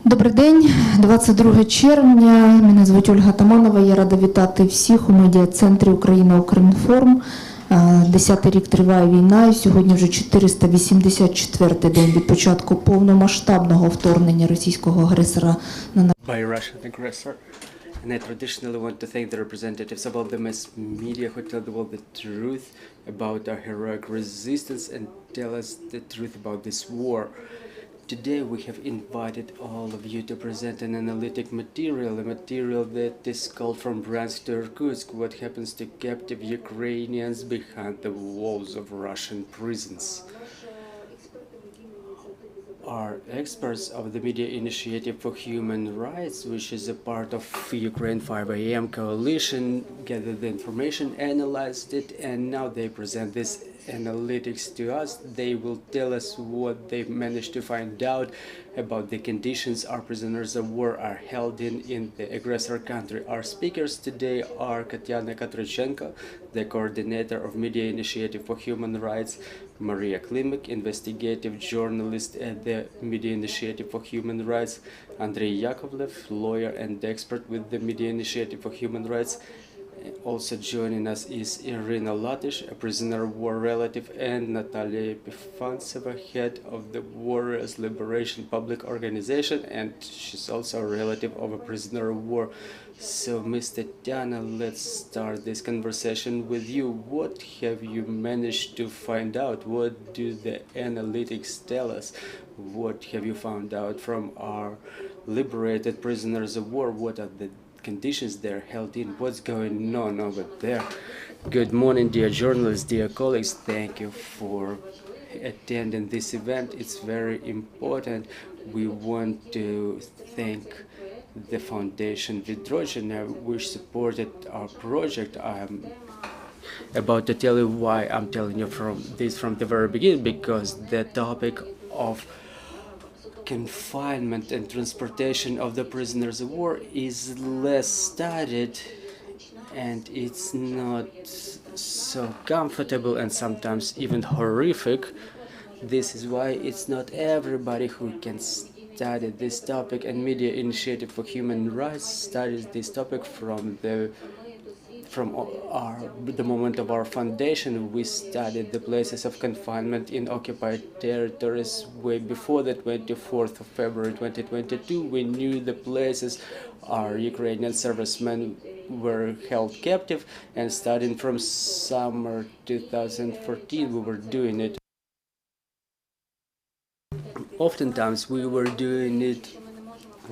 Добрий день, 22 червня, мене звуть Ольга Таманова, я рада вітати всіх у медіа-центрі Україна Укрінформ. 10-й рік триває війна і сьогодні вже 484-й день від початку повномасштабного вторгнення російського агресора на aggressor. And I traditionally want to thank the representatives of all the mass media who tell the world the truth about our heroic resistance and tell us the truth about this war. Today we have invited all of you to present an analytic material, a material that is called From Bryansk to Irkutsk, what happens to captive Ukrainians behind the walls of Russian prisons. Our experts of the Media Initiative for Human Rights, which is a part of Ukraine 5 AM coalition, gathered the information, analyzed it, and now they present this analytics to us. They will tell us what they've managed to find out about the conditions our prisoners of war are held in the aggressor country. Our speakers today are Tetyana Katrychenko, the coordinator of Media Initiative for Human Rights, Maria Klymyk, investigative journalist at the Media Initiative for Human Rights, Andriy Yakovlev, lawyer and expert with the Media Initiative for Human Rights. Also joining us is Iryna Latysh, a prisoner of war relative, and Nataliia Yepifanova, head of the Warriors Liberation Public Organization, and she's also a relative of a prisoner of war. So, Ms. Tetyana, let's start this conversation with you. What have you managed to find out? What do the analytics tell us? What have you found out from our liberated prisoners of war? What are the conditions they're held in? What's going on over there? Good morning, dear journalists, dear colleagues. Thank you for attending this event. It's very important. We want to thank the Foundation Vidrochina, which supported our project. I'm about to tell you why I'm telling you from the very beginning, because the topic of confinement and transportation of the prisoners of war is less studied, and it's not so comfortable and sometimes even horrific. This is why it's not everybody who can study this topic, and Media Initiative for Human Rights studies this topic from the moment of our foundation. We studied the places of confinement in occupied territories way before the 24th of February 2022. We knew the places our Ukrainian servicemen were held captive, and starting from summer 2014 we were doing it. Oftentimes we were doing it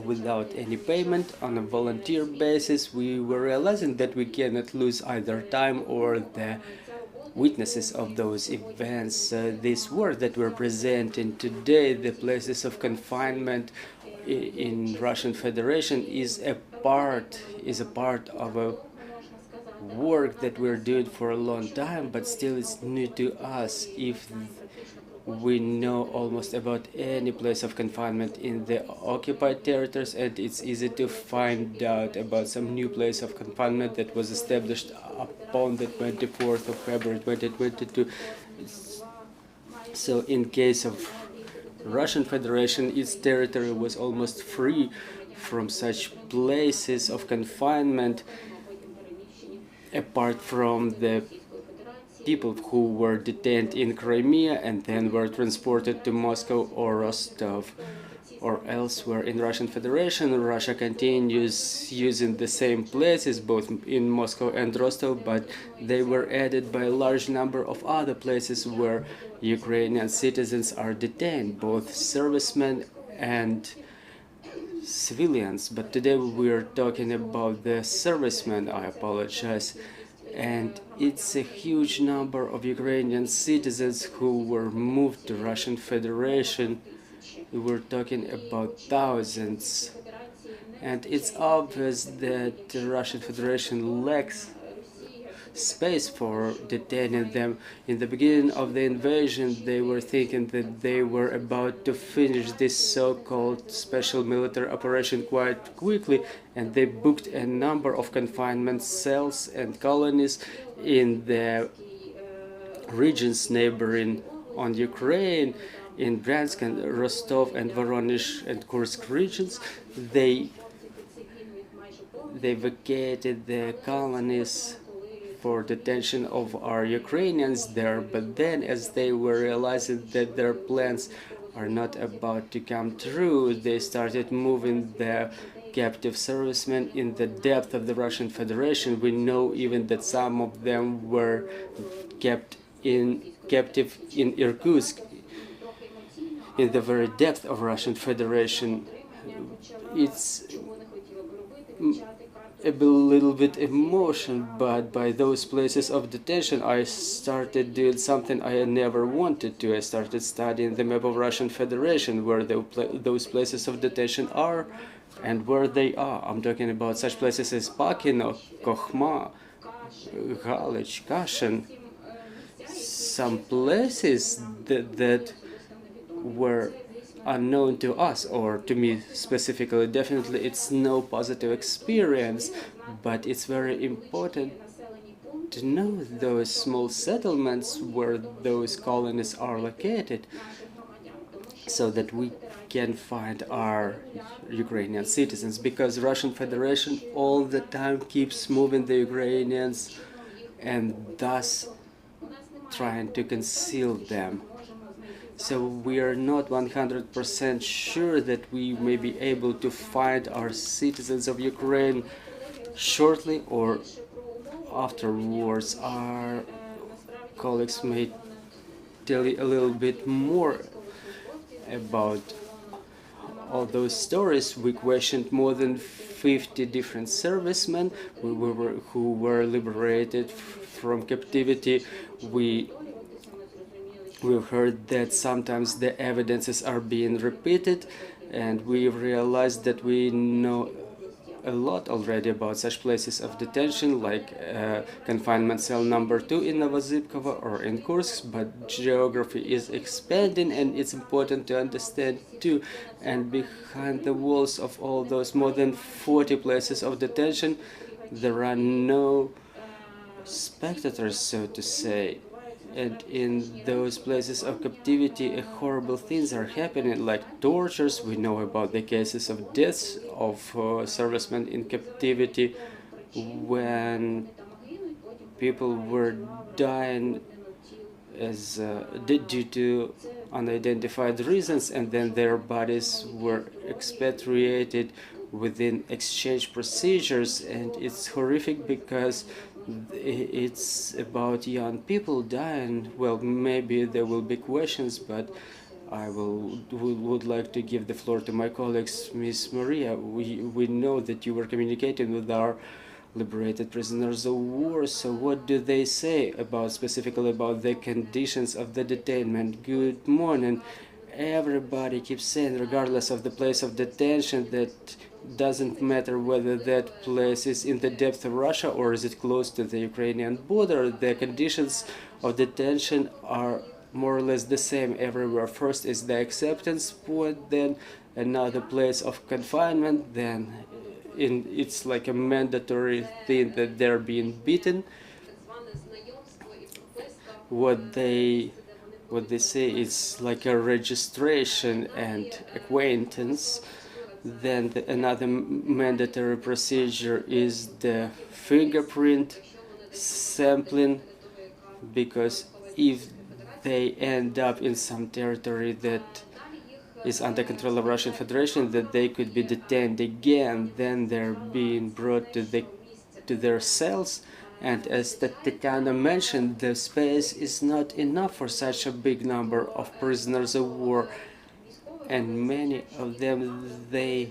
without any payment, on a volunteer basis. We were realizing that we cannot lose either time or the witnesses of those events. This work that we're presenting today, the places of confinement in Russian Federation, is a part of a work that we're doing for a long time, but still it's new to us. If we know almost about any place of confinement in the occupied territories, and it's easy to find out about some new place of confinement that was established upon the 24th of February 2022. So in case of Russian Federation, its territory was almost free from such places of confinement, apart from the people who were detained in Crimea and then were transported to Moscow or Rostov or elsewhere in Russian Federation. Russia continues using the same places, both in Moscow and Rostov, but they were added by a large number of other places where Ukrainian citizens are detained, both servicemen and civilians. But today we are talking about the servicemen, I apologize. And it's a huge number of Ukrainian citizens who were moved to Russian Federation. We're talking about thousands. And it's obvious that the Russian Federation lacks space for detaining them. In the beginning of the invasion, they were thinking that they were about to finish this so-called special military operation quite quickly, and they booked a number of confinement cells and colonies in the regions neighboring on Ukraine, in Bryansk and Rostov and Voronezh and Kursk regions. They vacated the colonies for detention of our Ukrainians there, but then as they were realizing that their plans are not about to come true, they started moving the captive servicemen in the depth of the Russian Federation. We know even that some of them were kept captive in Irkutsk, in the very depth of Russian Federation. It's a little bit emotion, but by those places of detention I started doing something I never wanted to. I started studying the map of Russian Federation, where those places of detention are and where they are. I'm talking about such places as Pakino, Kokhma, Galych, Kashin, some places that were unknown to us, or to me specifically. Definitely it's no positive experience, but it's very important to know those small settlements where those colonies are located, so that we can find our Ukrainian citizens, because Russian Federation all the time keeps moving the Ukrainians and thus trying to conceal them. So we are not 100% sure that we may be able to find our citizens of Ukraine shortly or afterwards. Our colleagues may tell you a little bit more about all those stories. We questioned more than 50 different servicemen who were liberated from captivity. We've heard that sometimes the evidences are being repeated, and we realized that we know a lot already about such places of detention, like confinement cell number 2 in Novozybkovo or in Kursk, but geography is expanding, and it's important to understand too. And behind the walls of all those more than 40 places of detention, there are no spectators, so to say. And in those places of captivity, horrible things are happening, like tortures. We know about the cases of deaths of servicemen in captivity, when people were dying as due to unidentified reasons, and then their bodies were expatriated within exchange procedures. And it's horrific because it's about young people dying. Well, maybe there will be questions, but I would like to give the floor to my colleagues. Ms. Maria, we know that you were communicating with our liberated prisoners of war, so what do they say specifically about the conditions of the detainment? Good morning. Everybody keeps saying, regardless of the place of detention, that doesn't matter whether that place is in the depth of Russia or is it close to the Ukrainian border, the conditions of detention are more or less the same everywhere. First is the acceptance point, then another place of confinement, then it's like a mandatory thing that they're being beaten. What they say is like a registration and acquaintance. Then another mandatory procedure is the fingerprint sampling, because if they end up in some territory that is under control of Russian Federation, that they could be detained again, then they're being brought to their cells. And as Tetyana mentioned, the space is not enough for such a big number of prisoners of war, and many of them, they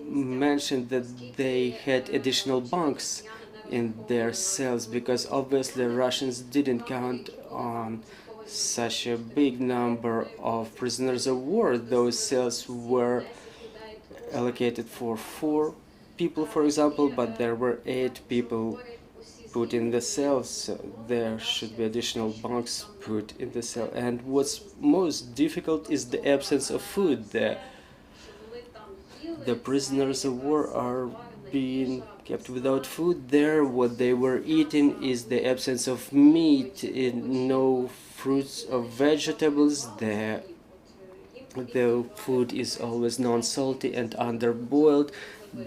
mentioned that they had additional bunks in their cells, because obviously Russians didn't count on such a big number of prisoners of war. Those cells were allocated for 4 people, for example, but there were 8 people put in the cells, so there should be additional bunks put in the cell. And what's most difficult is the absence of food. The prisoners of war are being kept without food there. What they were eating is the absence of meat, no fruits or vegetables. The food is always non-salty and underboiled,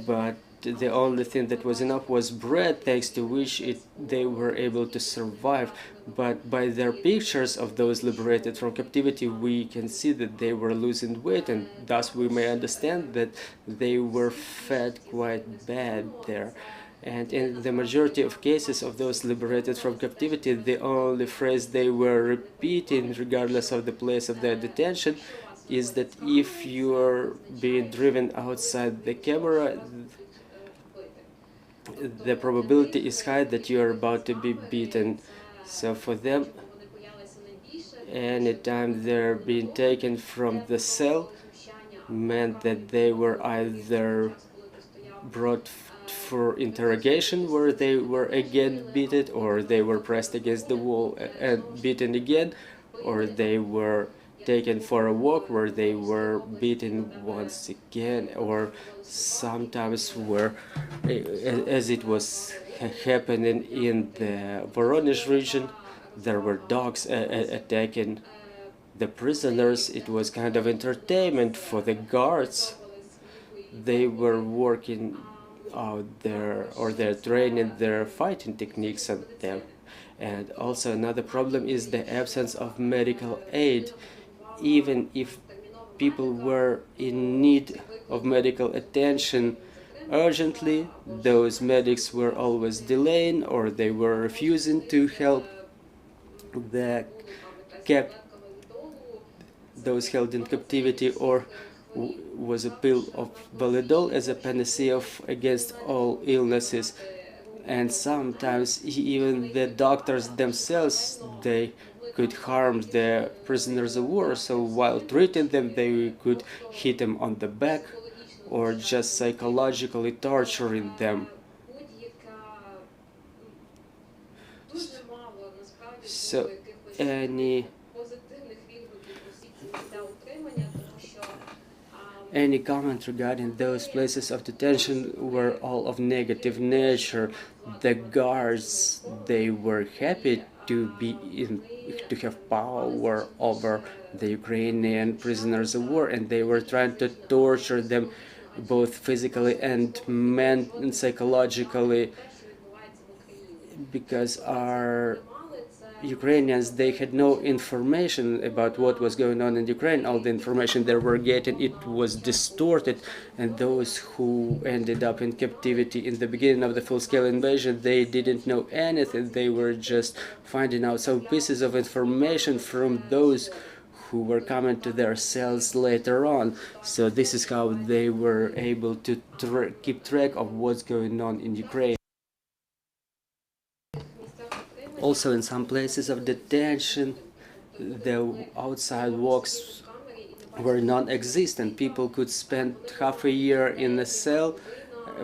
but the only thing that was enough was bread, thanks to which they were able to survive. But by their pictures of those liberated from captivity, we can see that they were losing weight, and thus we may understand that they were fed quite bad there. And in the majority of cases of those liberated from captivity, the only phrase they were repeating, regardless of the place of their detention, is that if you are being driven outside the camera, the probability is high that you are about to be beaten. So for them, anytime they're being taken from the cell meant that they were either brought for interrogation, where they were again beaten, or they were pressed against the wall and beaten again, or they were taken for a walk where they were beaten once again, or sometimes where, as it was happening in the Voronezh region, there were dogs attacking the prisoners. It was kind of entertainment for the guards. They were working out there, or they're training their fighting techniques on them. And also another problem is the absence of medical aid. Even if people were in need of medical attention urgently, those medics were always delaying, or they were refusing to help the those held in captivity, or was a pill of Validol as a panacea against all illnesses. And sometimes even the doctors themselves, they could harm the prisoners of war. So while treating them, they could hit them on the back, or just psychologically torturing them. So any comment regarding those places of detention were all of negative nature. The guards, they were happy to have power over the Ukrainian prisoners of war, and they were trying to torture them both physically and psychologically, because our Ukrainians, they had no information about what was going on in Ukraine. All the information they were getting, it was distorted, and those who ended up in captivity in the beginning of the full-scale invasion, they didn't know anything. They were just finding out some pieces of information from those who were coming to their cells later on. So this is how they were able to keep track of what's going on in Ukraine. Also, in some places of detention, the outside walks were non-existent. People could spend half a year in a cell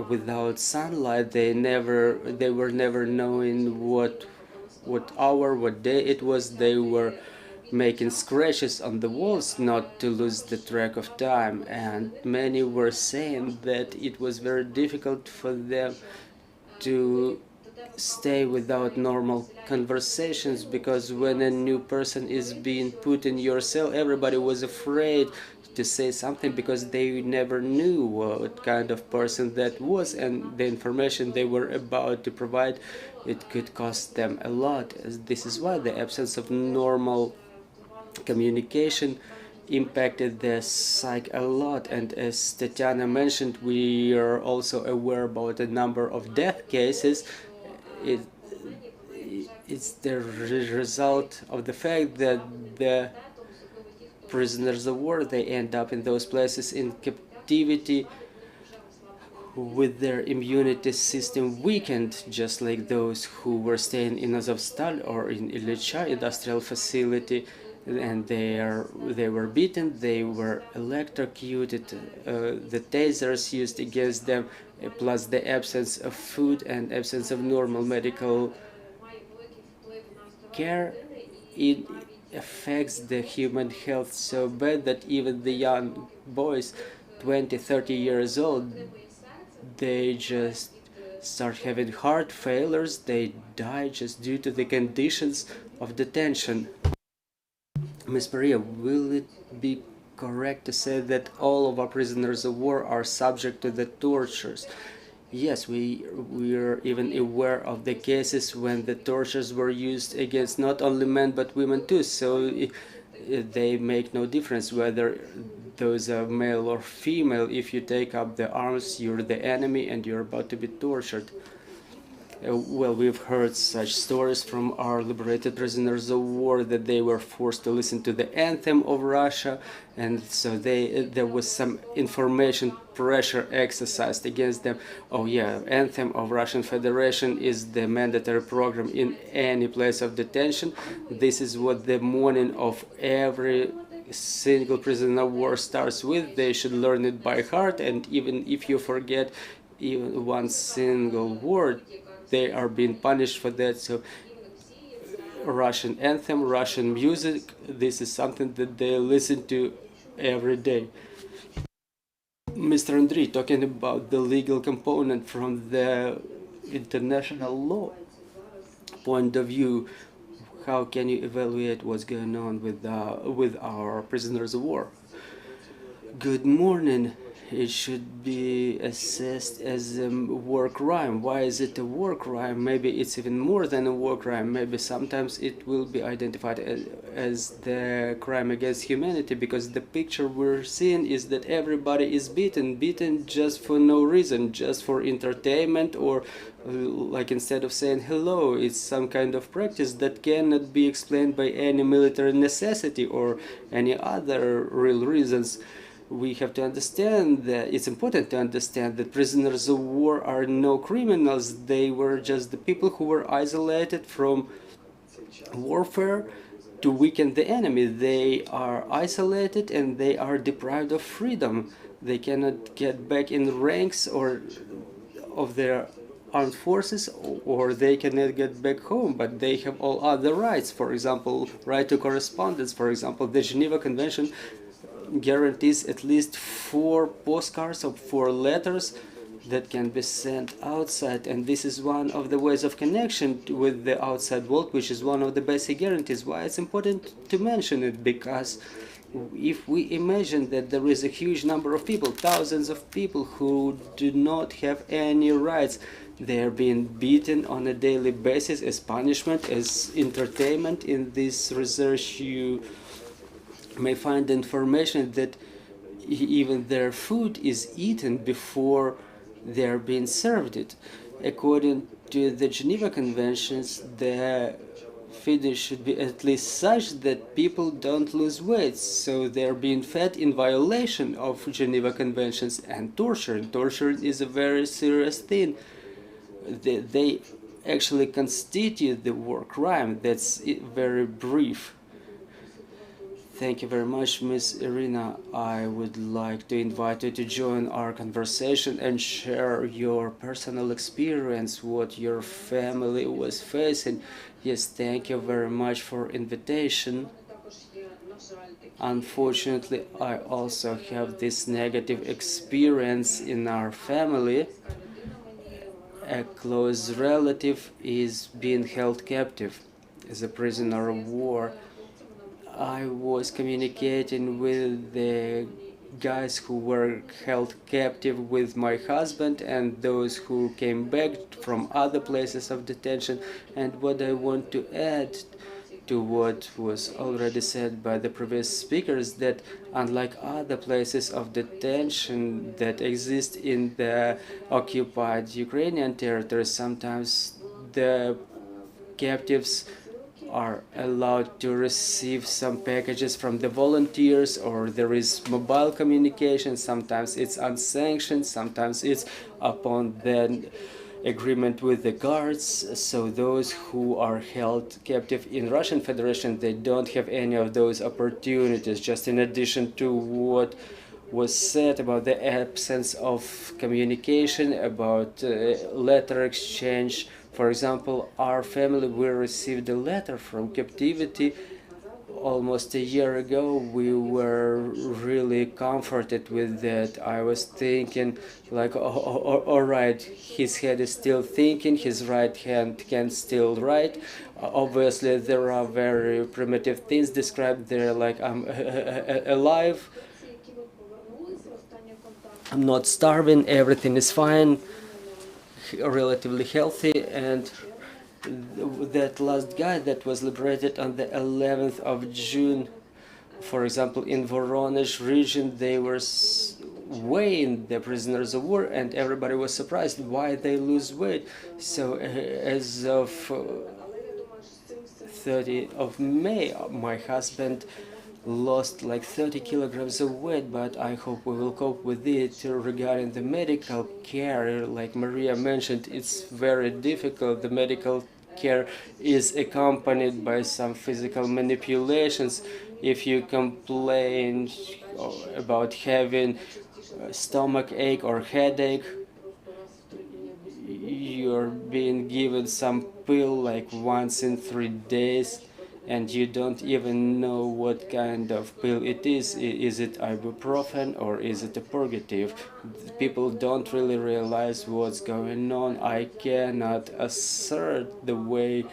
without sunlight. They were never knowing what hour, what day it was. They were making scratches on the walls not to lose the track of time, and many were saying that it was very difficult for them to stay without normal conversations, because when a new person is being put in your cell, everybody was afraid to say something because they never knew what kind of person that was, and the information they were about to provide, it could cost them a lot. This is why the absence of normal communication impacted the psyche a lot. And as Tetyana mentioned, we are also aware about a number of death cases. It's the result of the fact that the prisoners of war, they end up in those places in captivity with their immunity system weakened, just like those who were staying in Azovstal or in Ilyicha industrial facility, and they were beaten, they were electrocuted, the tasers used against them, plus the absence of food and absence of normal medical care, it affects the human health so bad that even the young boys, 20, 30 years old, they just start having heart failures. They die just due to the conditions of detention. Ms. Maria, will it be correct to say that all of our prisoners of war are subject to the tortures? Yes, we are even aware of the cases when the tortures were used against not only men but women too. So they make no difference whether those are male or female. If you take up the arms, you're the enemy and you're about to be tortured. Well, we've heard such stories from our liberated prisoners of war that they were forced to listen to the anthem of Russia, and so there was some information pressure exercised against them. Oh yeah, anthem of Russian Federation is the mandatory program in any place of detention. This is what the morning of every single prisoner of war starts with. They should learn it by heart, and even if you forget even one single word, they are being punished for that. So Russian anthem, Russian music, this is something that they listen to every day. Mr. Andriy, talking about the legal component from the international law point of view, how can you evaluate what's going on with our prisoners of war? Good morning. It should be assessed as a war crime. Why is it a war crime? Maybe it's even more than a war crime. Maybe sometimes it will be identified as the crime against humanity, because the picture we're seeing is that everybody is beaten just for no reason, just for entertainment, or like instead of saying hello, it's some kind of practice that cannot be explained by any military necessity or any other real reasons. We have to understand that it's important to understand that prisoners of war are no criminals. They were just the people who were isolated from warfare to weaken the enemy. They are isolated and they are deprived of freedom. They cannot get back in ranks or of their armed forces, or they cannot get back home, but they have all other rights. For example, right to correspondence. For example, the Geneva Convention guarantees at least 4 postcards or 4 letters that can be sent outside, and this is one of the ways of connection with the outside world, which is one of the basic guarantees. Why it's important to mention it? Because if we imagine that there is a huge number of people, thousands of people who do not have any rights, they are being beaten on a daily basis as punishment, as entertainment. In this research you may find information that even their food is eaten before they are being served it. According to the Geneva Conventions, the feeding should be at least such that people don't lose weight, so they are being fed in violation of Geneva Conventions. And torture is a very serious thing. They actually constitute the war crime. That's very brief. Thank you very much, Ms. Iryna. I would like to invite you to join our conversation and share your personal experience, what your family was facing. Yes, thank you very much for invitation. Unfortunately, I also have this negative experience in our family. A close relative is being held captive as a prisoner of war. I was communicating with the guys who were held captive with my husband and those who came back from other places of detention. And what I want to add to what was already said by the previous speakers, that unlike other places of detention that exist in the occupied Ukrainian territory, sometimes the captives are allowed to receive some packages from the volunteers, or there is mobile communication. Sometimes it's unsanctioned, sometimes it's upon the agreement with the guards. So those who are held captive in Russian Federation, they don't have any of those opportunities. Just in addition to what was said about the absence of communication, about letter exchange. For example, our family, we received a letter from captivity almost a year ago, we were really comforted with that. I was thinking, like, all right, his head is still thinking, his right hand can still write. Obviously, there are very primitive things described there, like I'm alive, I'm not starving, everything is fine, relatively healthy, and that last guy that was liberated on the 11th of June, for example, in Voronezh region, they were weighing the prisoners of war, and everybody was surprised why they lose weight. So as of 30th of May, my husband lost like 30 kilograms of weight, but I hope we will cope with it. Regarding the medical care, like Maria mentioned, it's very difficult. The medical care is accompanied by some physical manipulations. If you complain about having stomach ache or headache, you're being given some pill like once in 3 days, and you don't even know what kind of pill it is. Is it ibuprofen or is it a purgative? People don't really realize what's going on. I cannot assert the way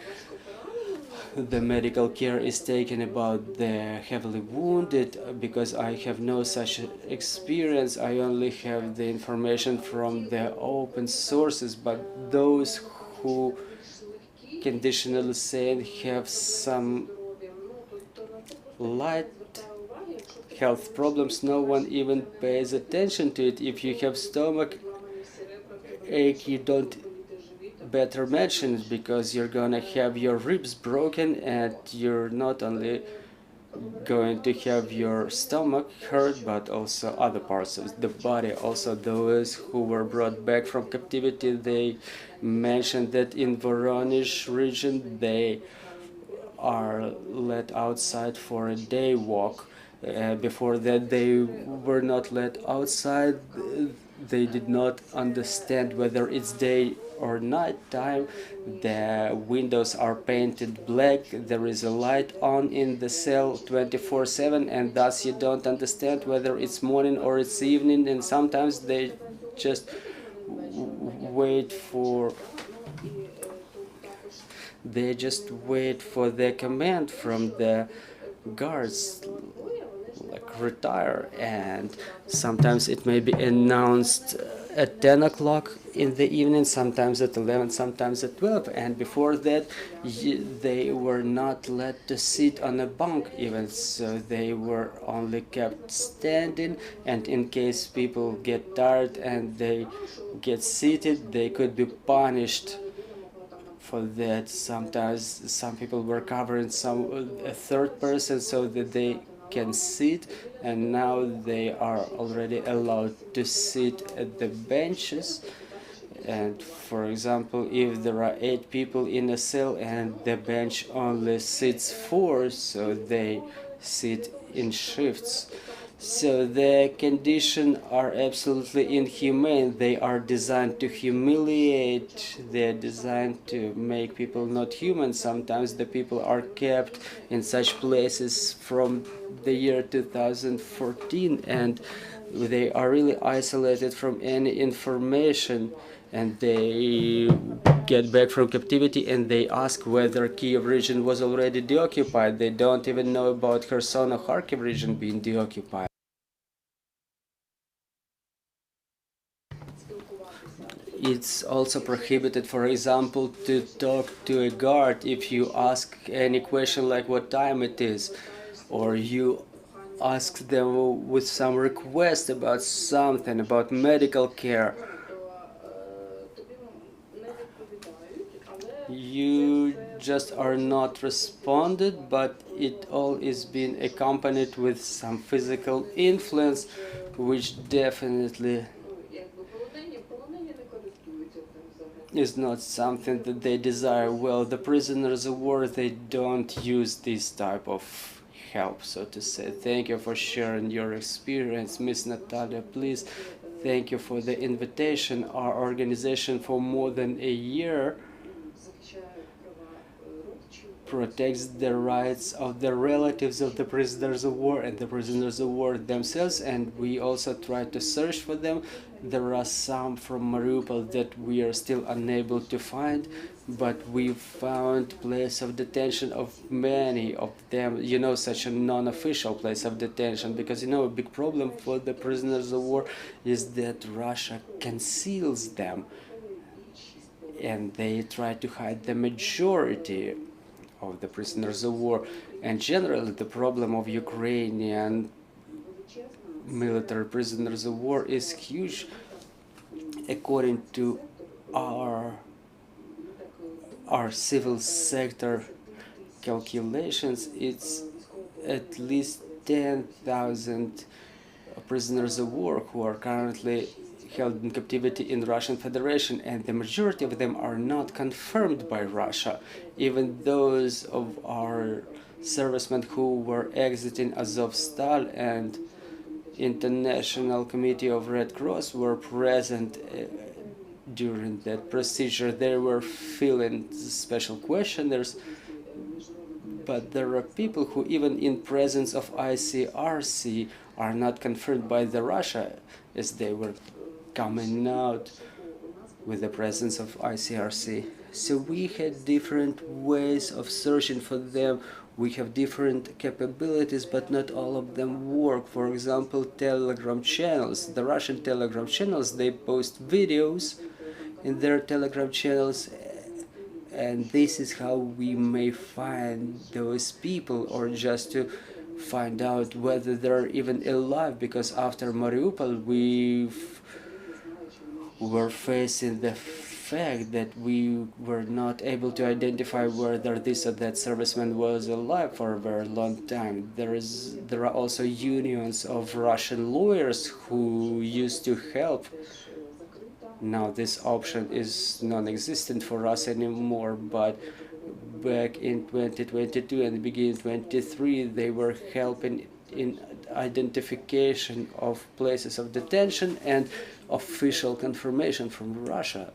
the medical care is taken about the heavily wounded, because I have no such experience. I only have the information from the open sources, but those who conditionally saying have some light health problems, no one even pays attention to it. If you have stomach ache, you don't better mention it, because you're gonna have your ribs broken, and you're not only going to have your stomach hurt, but also other parts of the body. Also, those who were brought back from captivity, they mentioned that in Voronezh region they are let outside for a day walk. Before that, they were not let outside. They did not understand whether it's day or night time. The windows are painted black. There is a light on in the cell 24/7, and thus you don't understand whether it's morning or it's evening. And sometimes they just wait for the command from the guards, like retire, and sometimes it may be announced at 10 o'clock in the evening, sometimes at 11, sometimes at 12, and before that they were not let to sit on a bunk even, so they were only kept standing, and in case people get tired and they get seated, they could be punished for that. Sometimes some people were covering a third person so that they can sit, and now they are already allowed to sit at the benches. And for example, if there are 8 people in a cell and the bench only sits 4, so they sit in shifts. So the conditions are absolutely inhumane. They are designed to humiliate. They are designed to make people not human. Sometimes the people are kept in such places from the year 2014, and they are really isolated from any information. And they get back from captivity and they ask whether Kyiv region was already deoccupied. They don't even know about Kherson or Kharkiv region being deoccupied. It's also prohibited, for example, to talk to a guard if you ask any question like what time it is, or you ask them with some request about something, about medical care. You just are not responded, but it all is being accompanied with some physical influence, which definitely is not something that they desire. Well, the prisoners of war, they don't use this type of help, so to say. Thank you for sharing your experience, Miss Natalia. Please, thank you for the invitation. Our organization for more than a year protects the rights of the relatives of the prisoners of war and the prisoners of war themselves, and we also try to search for them. There are some from Mariupol that we are still unable to find, but we found place of detention of many of them, such a non-official place of detention, because a big problem for the prisoners of war is that Russia conceals them and they try to hide the majority of the prisoners of war. And generally the problem of Ukrainian military prisoners of war is huge. According to our civil sector calculations, it's at least 10,000 prisoners of war who are currently held in captivity in Russian Federation, and the majority of them are not confirmed by Russia. Even those of our servicemen who were exiting Azovstal and International Committee of Red Cross were present during that procedure. They were filling special questionnaires, but there are people who, even in presence of ICRC, are not confirmed by the Russia, as they were coming out with the presence of ICRC. So we had different ways of searching for them. We have different capabilities, but not all of them work. For example, Telegram channels. The Russian Telegram channels, they post videos in their Telegram channels, and this is how we may find those people, or just to find out whether they're even alive, because after Mariupol we were facing the fact that we were not able to identify whether this or that serviceman was alive for a very long time. There are also unions of Russian lawyers who used to help. Now this option is non-existent for us anymore, but back in 2022 and beginning 2023 they were helping in identification of places of detention and official confirmation from Russia.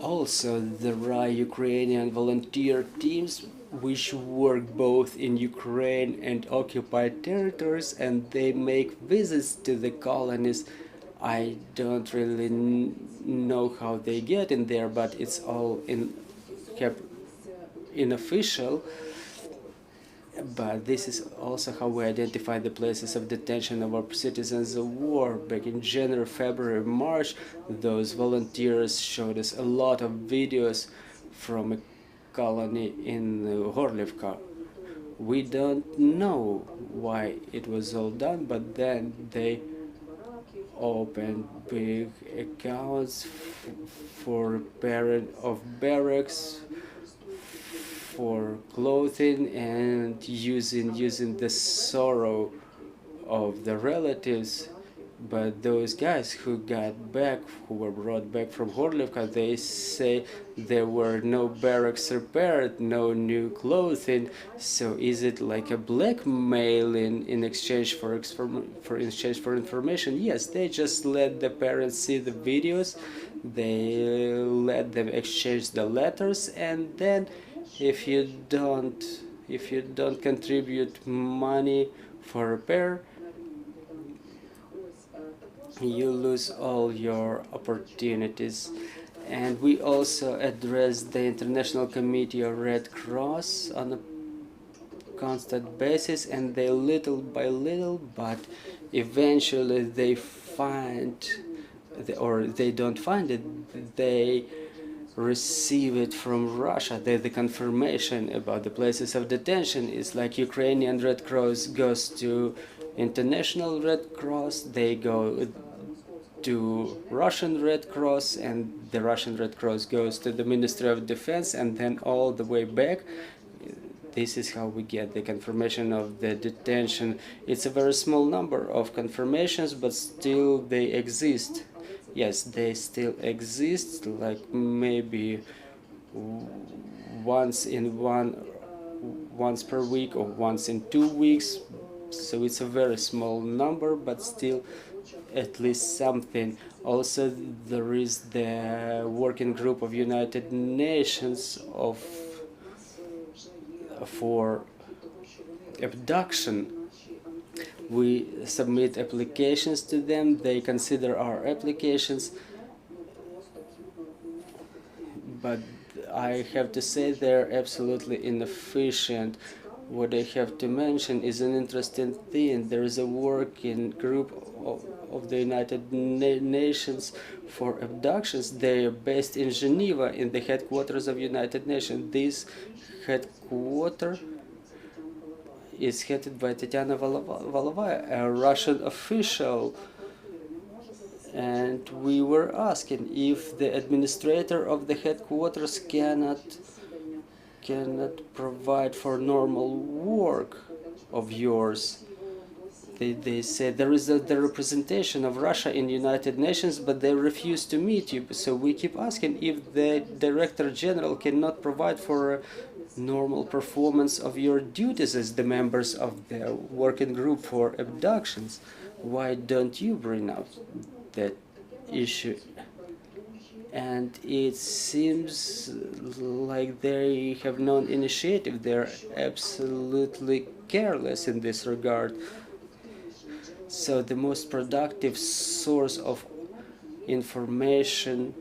Also, there are Ukrainian volunteer teams which work both in Ukraine and occupied territories, and they make visits to the colonies. I don't really know how they get in there, but it's all unofficial. But this is also how we identify the places of detention of our citizens of war. Back in January, February, March, those volunteers showed us a lot of videos from a colony in Horlivka. We don't know why it was all done, but then they opened big accounts for repairing of barracks, for clothing, and using the sorrow of the relatives. But those guys who were brought back from Horlivka, they say there were no barracks repaired, no new clothing. So is it like a blackmail in exchange for information? Yes, they just let the parents see the videos, they let them exchange the letters, and then if you don't contribute money for repair, you lose all your opportunities. And we also address the International Committee of Red Cross on a constant basis, and they little by little, but eventually they find, or they don't find it, they receive it from Russia. The confirmation about the places of detention is like Ukrainian Red Cross goes to International Red Cross, they go to Russian Red Cross, and the Russian Red Cross goes to the Ministry of Defense, and then all the way back. This is how we get the confirmation of the detention. It's a very small number of confirmations, but still they exist. Yes, they still exist, like maybe once per week or once in 2 weeks, So it's a very small number, but still at least something. Also, there is the working group of United Nations for abduction. We submit applications to them, they consider our applications, but I have to say they're absolutely inefficient. What I have to mention is an interesting thing. There is a working group of the United Nations for abductions. They are based in Geneva, in the headquarters of United Nations. This headquarters is headed by Tetyana Katrychenko, a Russian official. And we were asking if the administrator of the headquarters cannot provide for normal work of yours. They said there is the representation of Russia in United Nations, but they refuse to meet you. So we keep asking if the Director General cannot provide for a normal performance of your duties as the members of the working group for abductions. Why don't you bring up that issue? And it seems like they have no initiative. They're absolutely careless in this regard. So the most productive source of information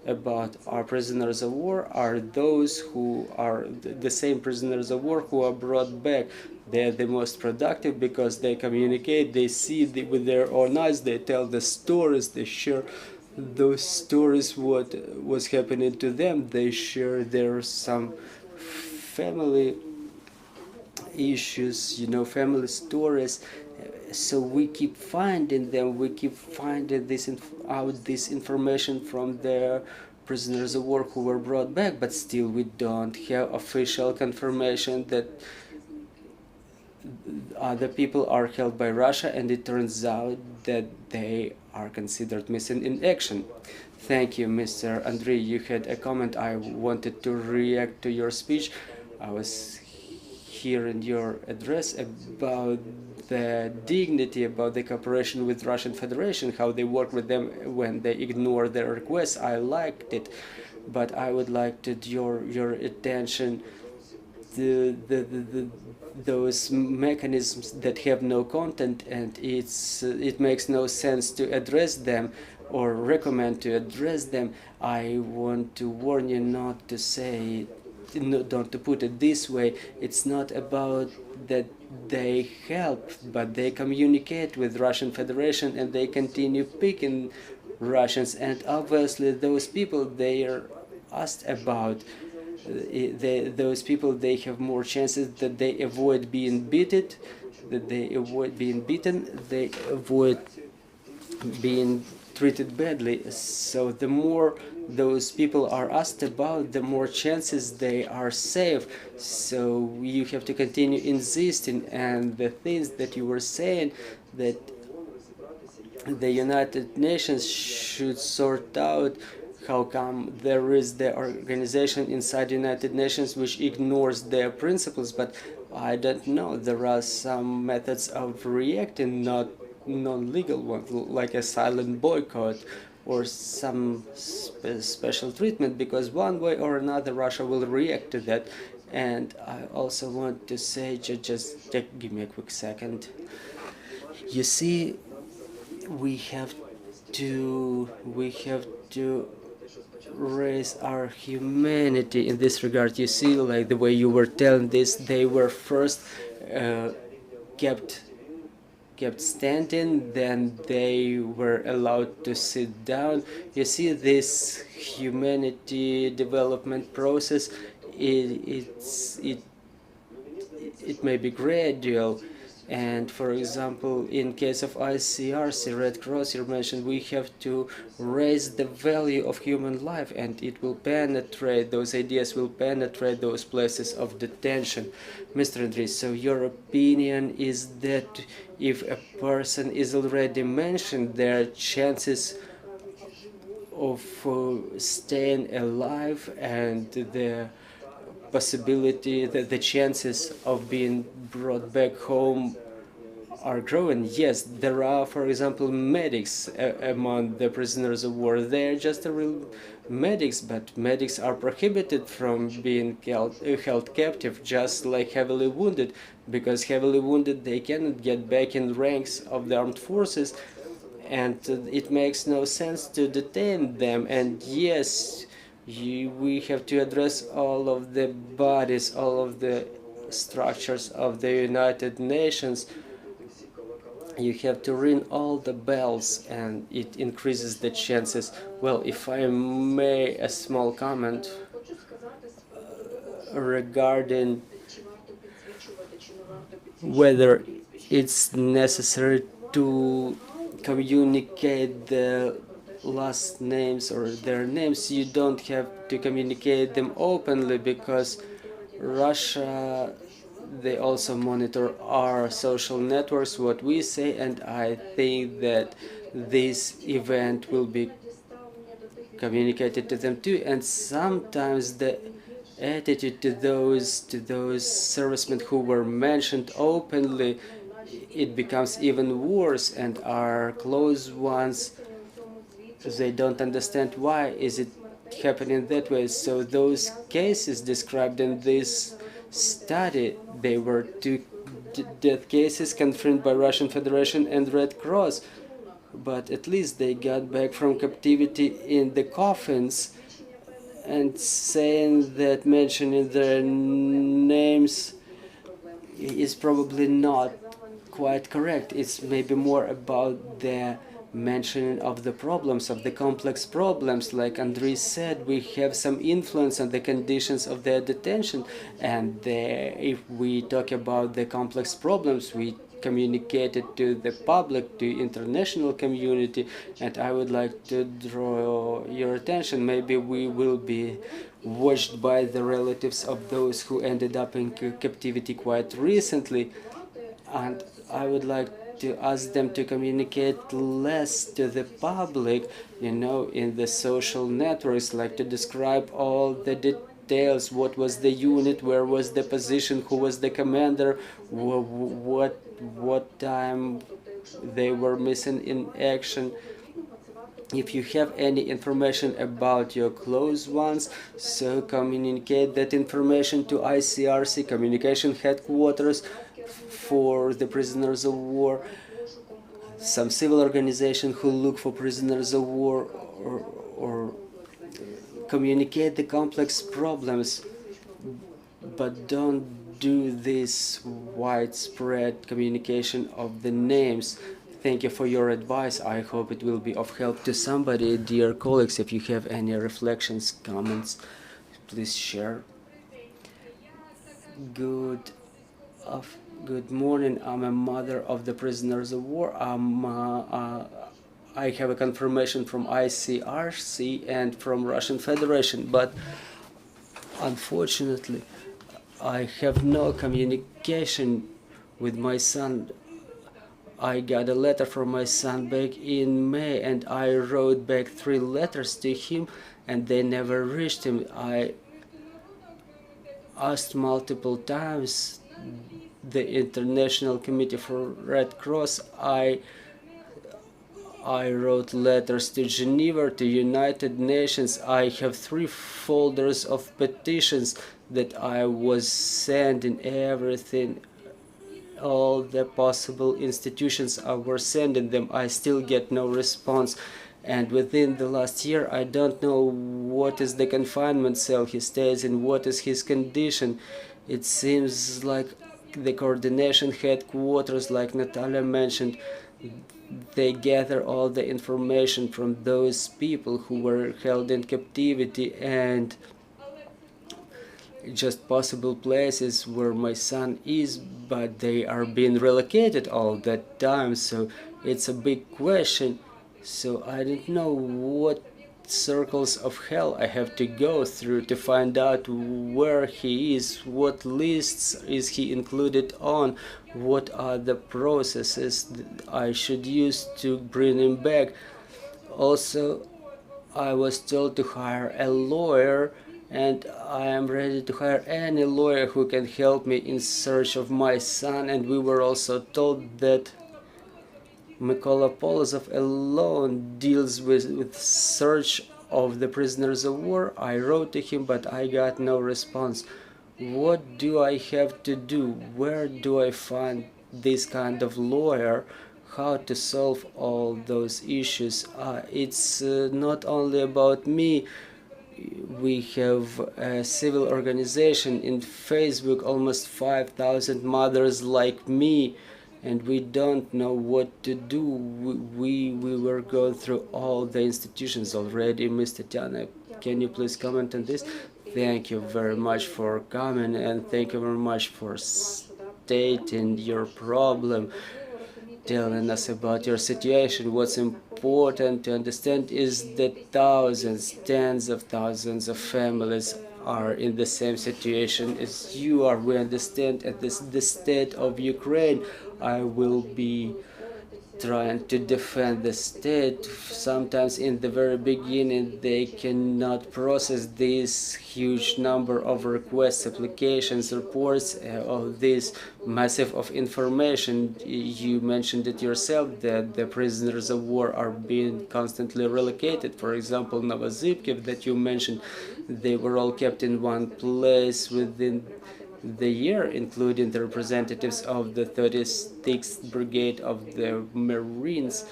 about our prisoners of war are those who are the same prisoners of war who are brought back. They're the most productive because they communicate, they see with their own eyes, they tell the stories, they share those stories, what was happening to them, they share their some family issues, family stories. So we keep finding them, we keep finding this information from the prisoners of war who were brought back, but still we don't have official confirmation that other people are held by Russia, and it turns out that they are considered missing in action. Thank you, Mr. Andriy. You had a comment. I wanted to react to your speech. I was hearing your address about the dignity, about the cooperation with Russian Federation, how they work with them when they ignore their requests. I liked it, but I would like to draw your attention to those mechanisms that have no content, and it makes no sense to address them or recommend to address them. I want to warn you not to say, not to put it this way. It's not about that they help, but they communicate with Russian Federation and they continue picking Russians, and obviously those people they are asked about, those people, they have more chances that they avoid being beaten, they avoid being treated badly. So the more those people are asked about, the more chances they are safe. So you have to continue insisting, and the things that you were saying, that the United Nations should sort out how come there is the organization inside the United Nations which ignores their principles, but I don't know. There are some methods of reacting, not non-legal ones, like a silent boycott or some special treatment, because one way or another Russia will react to that. And I also want to say, just give me a quick second. You see, we have to raise our humanity in this regard. You see, like the way you were telling this, they were first kept standing, then they were allowed to sit down. You see, this humanity development process, it may be gradual. And for example, in case of ICRC, Red Cross, you mentioned, we have to raise the value of human life, and it will penetrate, those ideas will penetrate those places of detention. Mr. Andriy, so your opinion is that if a person is already mentioned, their chances of staying alive and the possibility that the chances of being brought back home are growing. Yes, there are, for example, medics among the prisoners of war. They're just real medics, but medics are prohibited from being held captive, just like heavily wounded, because heavily wounded they cannot get back in ranks of the armed forces, and it makes no sense to detain them. And yes, we have to address all of the bodies, all of the structures of the United Nations. You have to ring all the bells, and it increases the chances. Well, if I may, a small comment regarding whether it's necessary to communicate the last names or their names. You don't have to communicate them openly, because Russia, they also monitor our social networks, what we say, and I think that this event will be communicated to them too. And sometimes the attitude to those servicemen who were mentioned openly, it becomes even worse, and our close ones, they don't understand why is it happening that way. So those cases described in this study, they were two death cases confirmed by Russian Federation and Red Cross, but at least they got back from captivity in the coffins. And saying that mentioning their names is probably not quite correct. It's maybe more about the mentioning of the problems, of the complex problems. Like Andriy said, we have some influence on the conditions of their detention, and if we talk about the complex problems, we communicate it to the public, to international community. And I would like to draw your attention, maybe we will be watched by the relatives of those who ended up in captivity quite recently, and I would like to ask them to communicate less to the public, in the social networks, like to describe all the details, what was the unit, where was the position, who was the commander, what time they were missing in action. If you have any information about your close ones, so communicate that information to ICRC, Communication Headquarters for the prisoners of war, some civil organization who look for prisoners of war, or communicate the complex problems, but don't do this widespread communication of the names. Thank you for your advice. I hope it will be of help to somebody. Dear colleagues, if you have any reflections, comments, please share. Good morning. I'm a mother of the prisoners of war. I have a confirmation from ICRC and from Russian Federation, but unfortunately, I have no communication with my son. I got a letter from my son back in May, and I wrote back 3 letters to him, and they never reached him. I asked multiple times the International Committee for Red Cross. I wrote letters to Geneva, to United Nations. I have 3 folders of petitions that I was sending everything. All the possible institutions I were sending them. I still get no response. And within the last year, I don't know what is the confinement cell he stays in, what is his condition. It seems like the coordination headquarters, like Nataliia mentioned, they gather all the information from those people who were held in captivity, and just possible places where my son is, but they are being relocated all that time, so it's a big question. So I don't know what circles of hell I have to go through to find out where he is, what lists is he included on, what are the processes that I should use to bring him back. Also, I was told to hire a lawyer, and I am ready to hire any lawyer who can help me in search of my son. And we were also told that Mykola Polozov alone deals with search of the prisoners of war. I wrote to him, but I got no response. What do I have to do? Where do I find this kind of lawyer? How to solve all those issues? It's not only about me. We have a civil organization in Facebook, almost 5,000 mothers like me, and we don't know what to do. We were going through all the institutions already. Ms. Tetyana, can you please comment on this? Thank you very much for coming, and thank you very much for stating your problem, telling us about your situation. What's important to understand is that thousands, tens of thousands of families are in the same situation as you are. We understand at the state of Ukraine. I will be trying to defend the state. Sometimes in the very beginning they cannot process this huge number of requests, applications, reports of this massive of information. You mentioned it yourself that the prisoners of war are being constantly relocated. For example, Novozybkiv that you mentioned, they were all kept in one place within the year, including the representatives of the 36th Brigade of the Marines,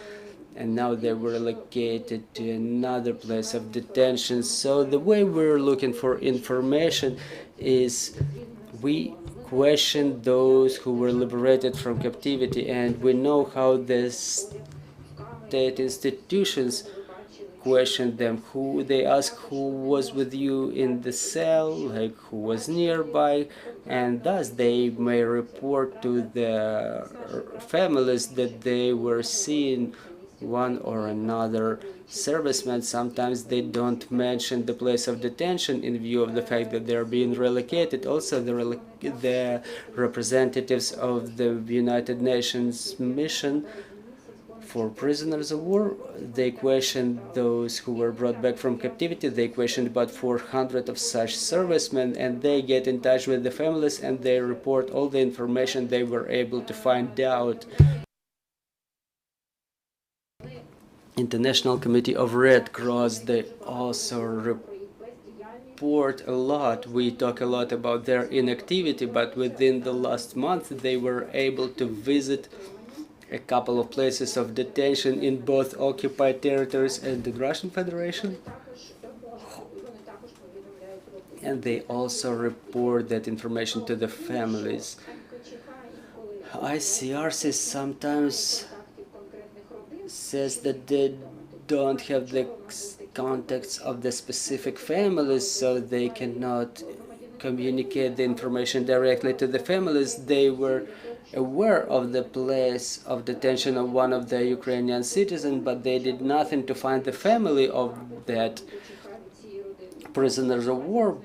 and now they were relocated to another place of detention. So the way we're looking for information is we question those who were liberated from captivity, and we know how the state institutions question them. Who they ask who was with you in the cell, like who was nearby, and thus they may report to the families that they were seeing one or another serviceman. Sometimes they don't mention the place of detention in view of the fact that they're being relocated. Also, the representatives of the United Nations mission for prisoners of war, they questioned those who were brought back from captivity. They questioned about 400 of such servicemen, and they get in touch with the families and they report all the information they were able to find out. International Committee of Red Cross, they also report a lot. We talk a lot about their inactivity, but within the last month they were able to visit a couple of places of detention in both occupied territories and the Russian Federation. And they also report that information to the families. ICRC sometimes says that they don't have the contacts of the specific families, so they cannot communicate the information directly to the families. They were aware of the place of detention of one of the Ukrainian citizens, but they did nothing to find the family of that prisoners of war.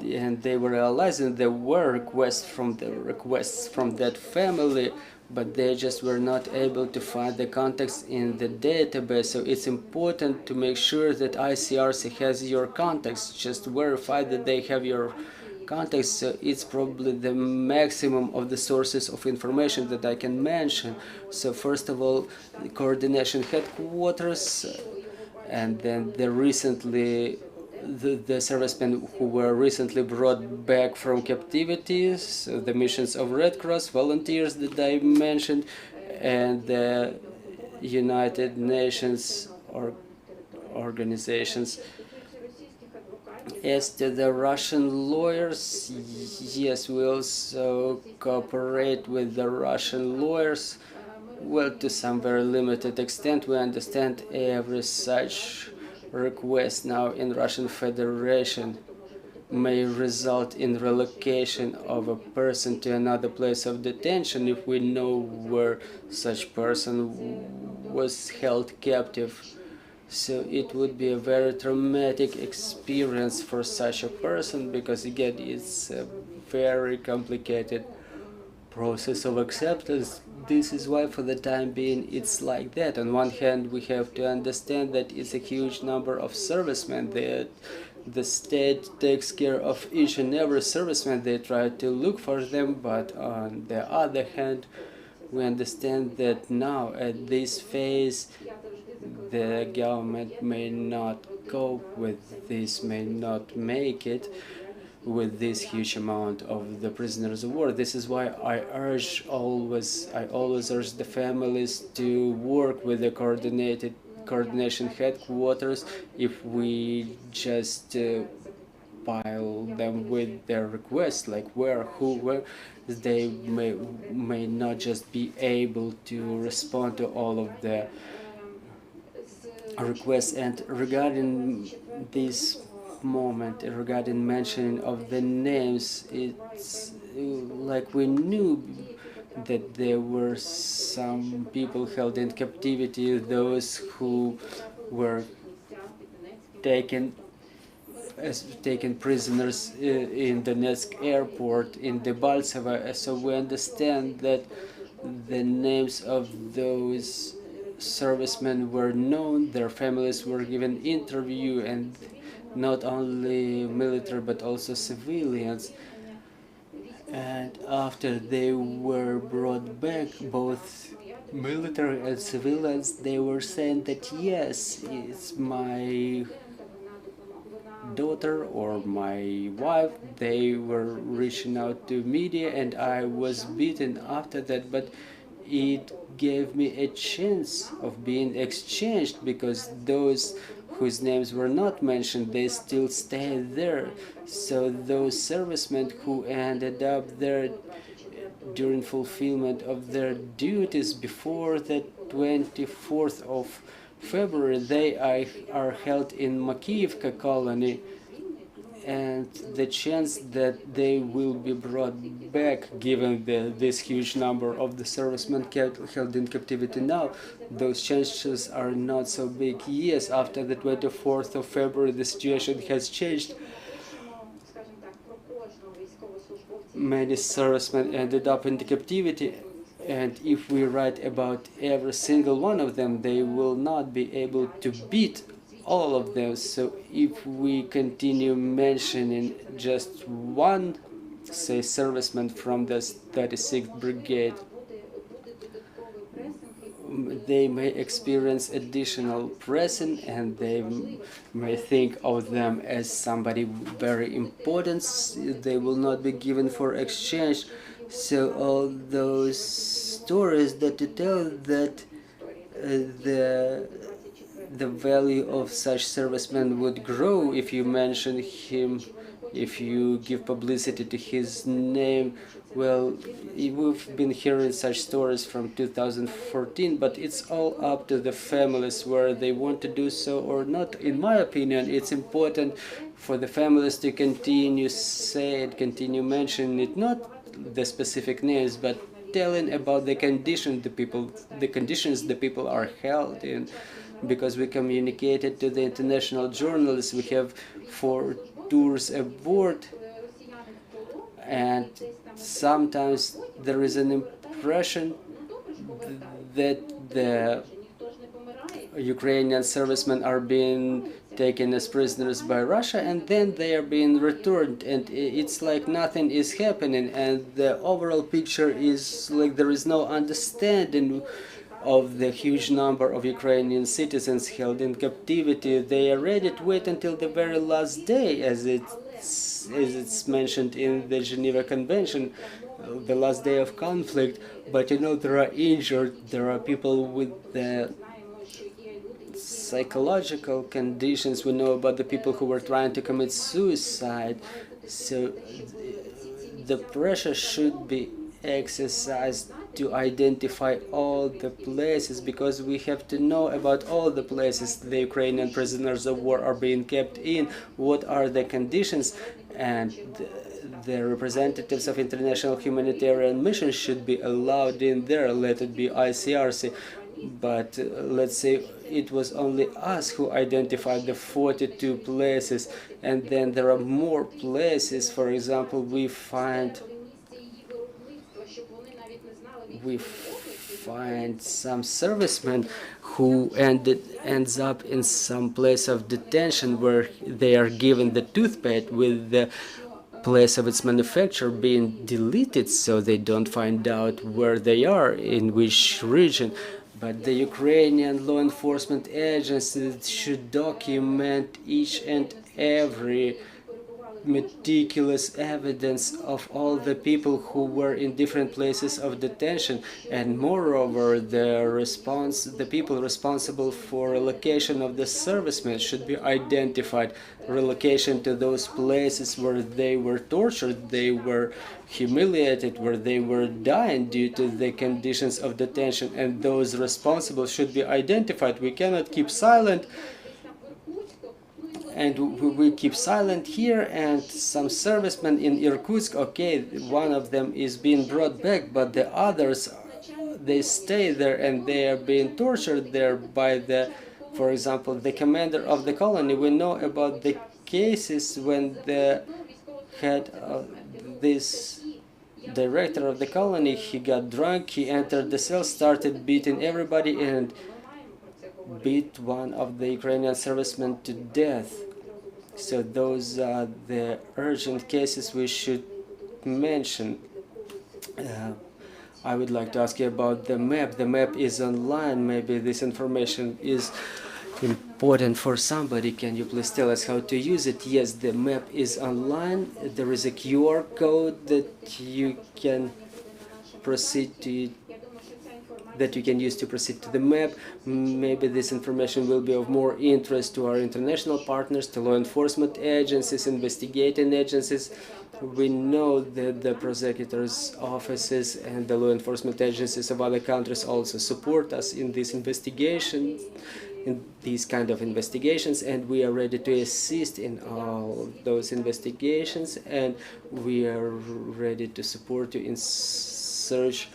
And they were realizing there were requests from that family, but they just were not able to find the contacts in the database. So it's important to make sure that ICRC has your contacts. Just verify that they have your contacts. So it's probably the maximum of the sources of information that I can mention. So first of all, the coordination headquarters, and then the servicemen who were recently brought back from captivity, so the missions of Red Cross, volunteers that I mentioned, and the United Nations organizations. As to the Russian lawyers, yes, we also cooperate with the Russian lawyers. Well, to some very limited extent, we understand every such request now in Russian Federation may result in relocation of a person to another place of detention if we know where such person was held captive. So it would be a very traumatic experience for such a person, because again it's a very complicated process of acceptance. This is why for the time being it's like that. On one hand, we have to understand that it's a huge number of servicemen that the state takes care of each and every serviceman. They try to look for them, but on the other hand, we understand that now at this phase the government may not cope with this, may not make it with this huge amount of the prisoners of war. This is why I always urge the families to work with the coordination headquarters. If we just pile them with their requests, like where, they may not just be able to respond to all of the requests. And regarding this moment, regarding mentioning of the names, it's like we knew that there were some people held in captivity, those who were taken prisoners in Donetsk airport, in Debaltseve. So we understand that the names of those servicemen were known, their families were given interview, and not only military but also civilians. And after they were brought back, both military and civilians, they were saying that yes, it's my daughter or my wife. They were reaching out to media, and I was beaten after that, but it gave me a chance of being exchanged, because those whose names were not mentioned, they still stayed there. So those servicemen who ended up there during fulfillment of their duties before the 24th of February, they are held in Makiivka colony, and the chance that they will be brought back, given this huge number of the servicemen held in captivity now, those chances are not so big. Yes, after the 24th of February, the situation has changed. Many servicemen ended up in the captivity, and if we write about every single one of them, they will not be able to beat all of them. So if we continue mentioning just one, say, serviceman from the 36th Brigade, they may experience additional pressing, and they may think of them as somebody very important. They will not be given for exchange. So all those stories that you tell, that the value of such servicemen would grow if you mention him, if you give publicity to his name. Well, we've been hearing such stories from 2014, but it's all up to the families where they want to do so or not. In my opinion, it's important for the families to continue continue mentioning it, not the specific names, but telling about the conditions the people are held in, because we communicated to the international journalists. We have 4 tours aboard, and sometimes there is an impression that the Ukrainian servicemen are being taken as prisoners by Russia, and then they are being returned, and it's like nothing is happening, and the overall picture is like there is no understanding of the huge number of Ukrainian citizens held in captivity. They are ready to wait until the very last day, as it's mentioned in the Geneva Convention, the last day of conflict. But you know, there are injured, there are people with the psychological conditions. We know about the people who were trying to commit suicide. So the pressure should be exercised to identify all the places, because we have to know about all the places the Ukrainian prisoners of war are being kept in, what are the conditions, and the representatives of international humanitarian missions should be allowed in there, let it be ICRC. But let's say it was only us who identified the 42 places, and then there are more places. For example, we find we find some servicemen who ends up in some place of detention where they are given the toothpaste with the place of its manufacture being deleted, so they don't find out where they are, in which region. But the Ukrainian law enforcement agencies should document each and every meticulous evidence of all the people who were in different places of detention, and moreover the people responsible for relocation of the servicemen should be identified. Relocation to those places where they were tortured, they were humiliated, where they were dying due to the conditions of detention, and those responsible should be identified. We cannot keep silent, and we keep silent here, and some servicemen in Irkutsk, okay, one of them is being brought back, but the others, they stay there and they are being tortured there by the, for example, the commander of the colony. We know about the cases when the head of this director of the colony, he got drunk, he entered the cell, started beating everybody, and beat one of the Ukrainian servicemen to death. So those are the urgent cases we should mention. I would like to ask you about the map. The map is online. Maybe this information is important for somebody. Can you please tell us how to use it? Yes, the map is online. There is a QR code that you can proceed to, that you can use to proceed to the map. Maybe this information will be of more interest to our international partners, to law enforcement agencies, investigating agencies. We know that the prosecutors' offices and the law enforcement agencies of other countries also support us in this investigation, in these kind of investigations, and we are ready to assist in all those investigations, and we are ready to support you in search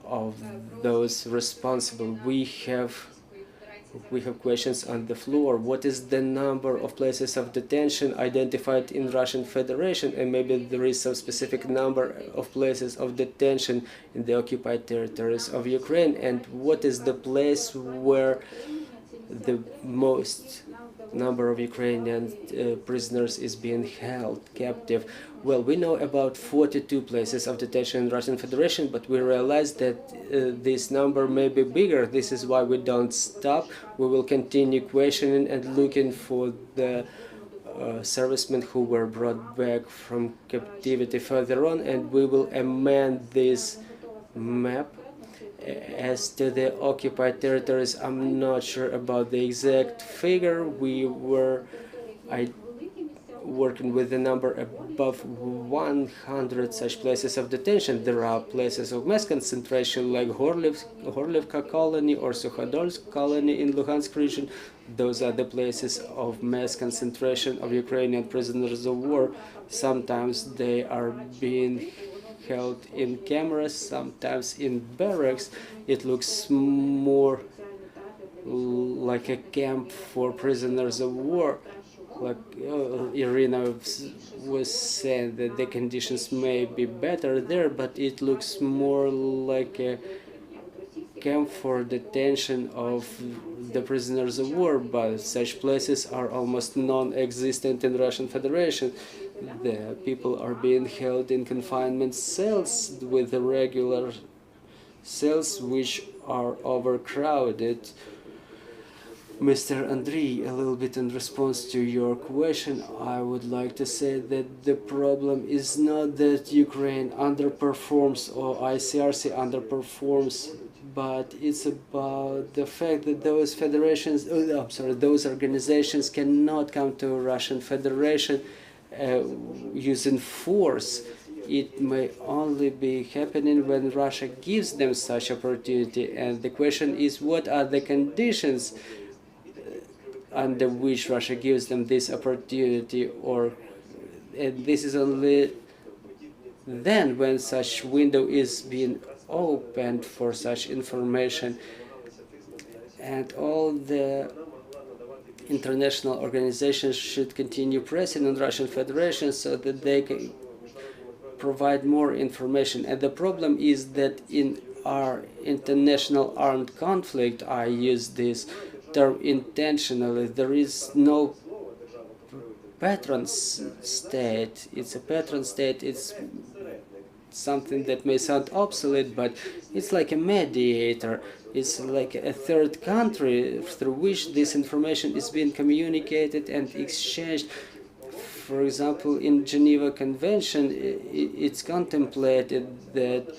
of those responsible. We have questions on the floor. What is the number of places of detention identified in Russian Federation, and maybe there is some specific number of places of detention in the occupied territories of Ukraine, and what is the place where the most number of Ukrainian prisoners is being held captive? Well, we know about 42 places of detention in Russian Federation, but we realize that this number may be bigger. This is why we don't stop. We will continue questioning and looking for the servicemen who were brought back from captivity further on, and we will amend this map. As to the occupied territories, I'm not sure about the exact figure. We were working with the number above 100 such places of detention. There are places of mass concentration like Horlivka colony or Sukhodolsk colony in Luhansk region. Those are the places of mass concentration of Ukrainian prisoners of war. Sometimes they are being held in cameras, sometimes in barracks. It looks more like a camp for prisoners of war. Like Iryna was saying, that the conditions may be better there, but it looks more like a camp for detention of the prisoners of war, but such places are almost non-existent in Russian Federation. The people are being held in confinement cells with the regular cells which are overcrowded. Mr. Andriy, a little bit in response to your question, I would like to say that the problem is not that Ukraine underperforms or ICRC underperforms, but it's about the fact that those federations, those organizations cannot come to Russian Federation using force. It may only be happening when Russia gives them such opportunity, and the question is, what are the conditions under which Russia gives them this opportunity, and this is only then when such window is being opened for such information, and all the international organizations should continue pressing on Russian Federation so that they can provide more information. And the problem is that in our international armed conflict, I use this term intentionally, there is no patron state. It's a patron state. It's something that may sound obsolete, but it's like a mediator. It's like a third country through which this information is being communicated and exchanged. For example, in Geneva Convention, it's contemplated that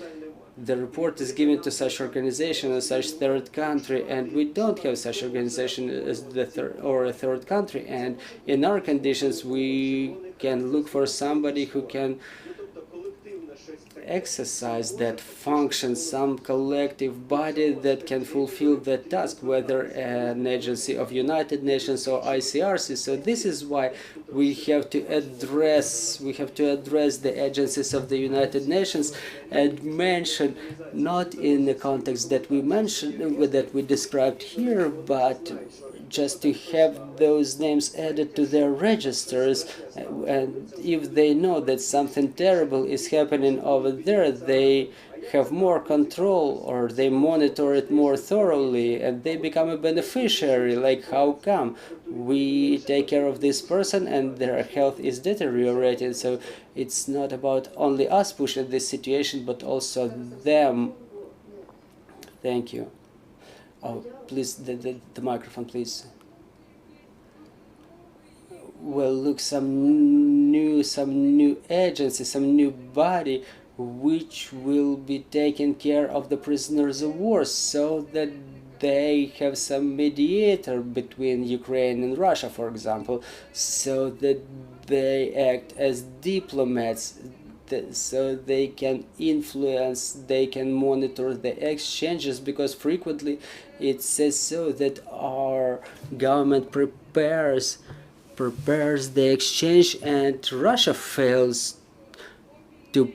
the report is given to such organization as such third country, and we don't have such organization as the a third country. And in our conditions, we can look for somebody who can exercise that function, some collective body that can fulfill that task, whether an agency of United Nations or ICRC. So this is why we have to address the agencies of the United Nations and mention, not in the context that we mentioned, that we described here, but just to have those names added to their registers, and if they know that something terrible is happening over there, they have more control, or they monitor it more thoroughly, and they become a beneficiary. Like, how come we take care of this person and their health is deteriorating? So it's not about only us pushing this situation, but also them. Thank you. Oh, please, the microphone, please. Well, look, some new agency, some new body, which will be taking care of the prisoners of war, so that they have some mediator between Ukraine and Russia, for example, so that they act as diplomats, so they can influence, they can monitor the exchanges, because frequently it says so that our government prepares the exchange and Russia fails to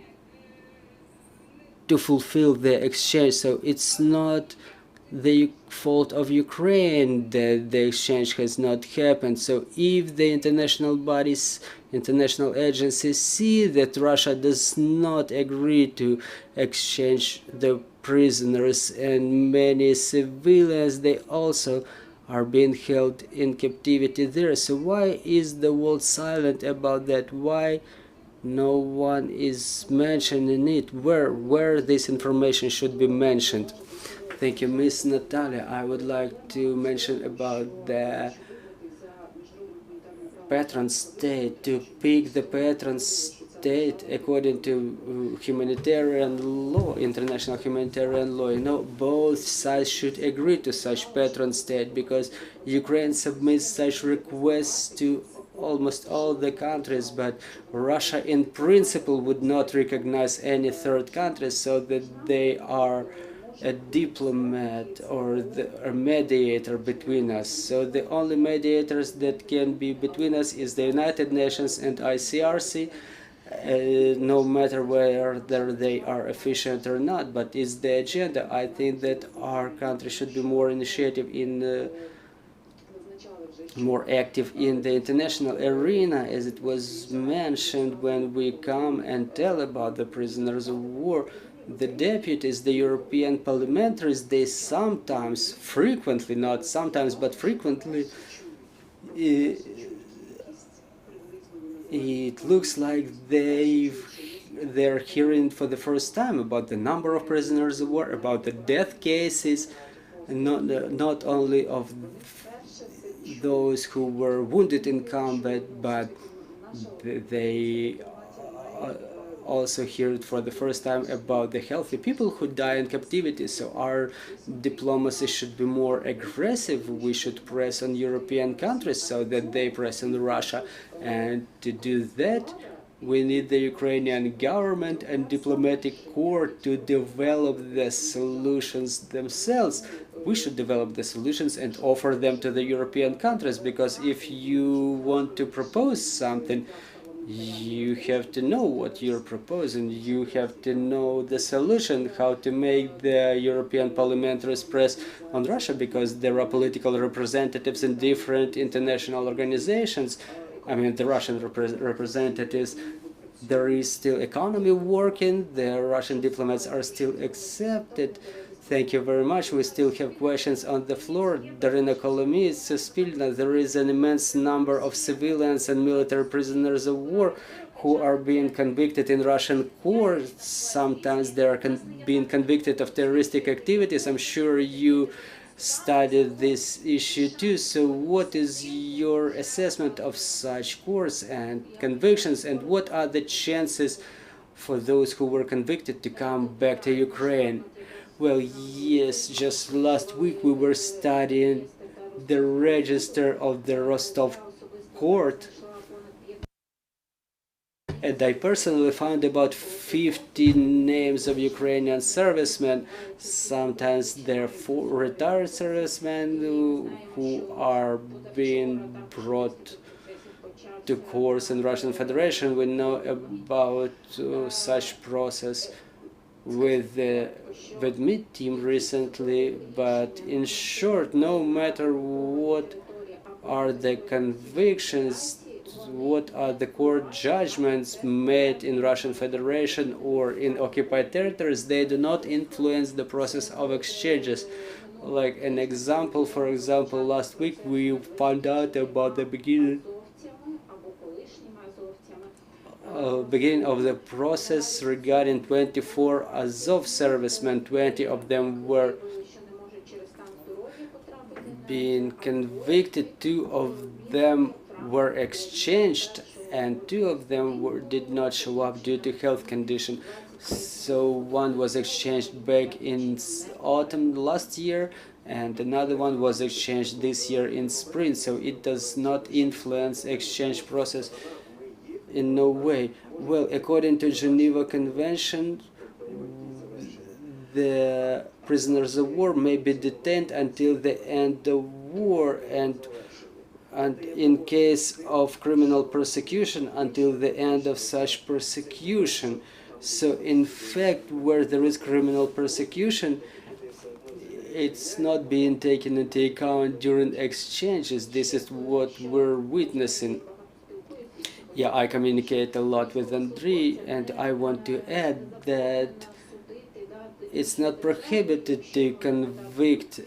fulfill the exchange. So it's not the fault of Ukraine that the exchange has not happened. So if the international bodies, international agencies see that Russia does not agree to exchange the prisoners, and many civilians, they also are being held in captivity there. So why is the world silent about that? Why no one is mentioning it? Where this information should be mentioned? Thank you, Miss Natalia. I would like to mention about the patron state, to pick the patron state according to humanitarian law, international humanitarian law. You know, both sides should agree to such patron state, because Ukraine submits such requests to almost all the countries, but Russia in principle would not recognize any third country, so that they are a diplomat or a mediator between us. So the only mediators that can be between us is the United Nations and ICRC, no matter whether they are efficient or not. But it's the agenda. I think that our country should be more initiative in more active in the international arena, as it was mentioned, when we come and tell about the prisoners of war. The deputies, the European parliamentaries, they sometimes, frequently, not sometimes, but frequently, it looks like they're hearing for the first time about the number of prisoners of war, about the death cases, not only of those who were wounded in combat, but they also hear it for the first time about the healthy people who die in captivity. So our diplomacy should be more aggressive. We should press on European countries so that they press on Russia. And to do that, we need the Ukrainian government and diplomatic corps to develop the solutions themselves. We should develop the solutions and offer them to the European countries, because if you want to propose something, you have to know what you're proposing. You have to know the solution, how to make the European parliamentaries press on Russia, because there are political representatives in different international organizations. I mean, the Russian representatives there is still economy working, the Russian diplomats are still accepted. Thank you very much. We still have questions on the floor. Darina Kolomyets, Spilna, there is an immense number of civilians and military prisoners of war who are being convicted in Russian courts. Sometimes they are being convicted of terroristic activities. I'm sure you studied this issue too. So what is your assessment of such courts and convictions, and what are the chances for those who were convicted to come back to Ukraine? Well, yes, just last week we were studying the register of the Rostov court, and I personally found about 50 names of Ukrainian servicemen. Sometimes they're retired servicemen who are being brought to courts in Russian Federation. We know about such process with the Vedmit team recently, but in short, no matter what are the convictions, what are the court judgments made in Russian Federation or in occupied territories, they do not influence the process of exchanges. Like an example, for example, last week we found out about the beginning of the process regarding 24 Azov servicemen. 20 of them were being convicted, 2 of them were exchanged, and 2 of them did not show up due to health condition. So one was exchanged back in autumn last year, and another one was exchanged this year in spring. So it does not influence exchange process in no way. Well, according to Geneva Convention, the prisoners of war may be detained until the end of war, and in case of criminal persecution until the end of such persecution. So in fact, where there is criminal persecution, it's not being taken into account during exchanges. This is what we're witnessing. Yeah, I communicate a lot with Andriy, and I want to add that it's not prohibited to convict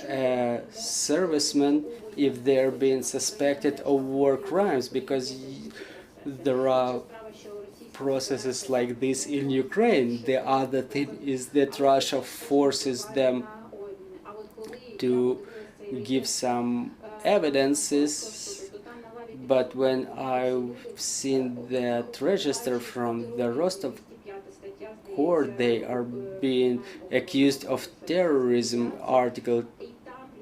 a serviceman if they're being suspected of war crimes, because there are processes like this in Ukraine. The other thing is that Russia forces them to give some evidences. But when I've seen that register from the Rostov court, they are being accused of terrorism, Article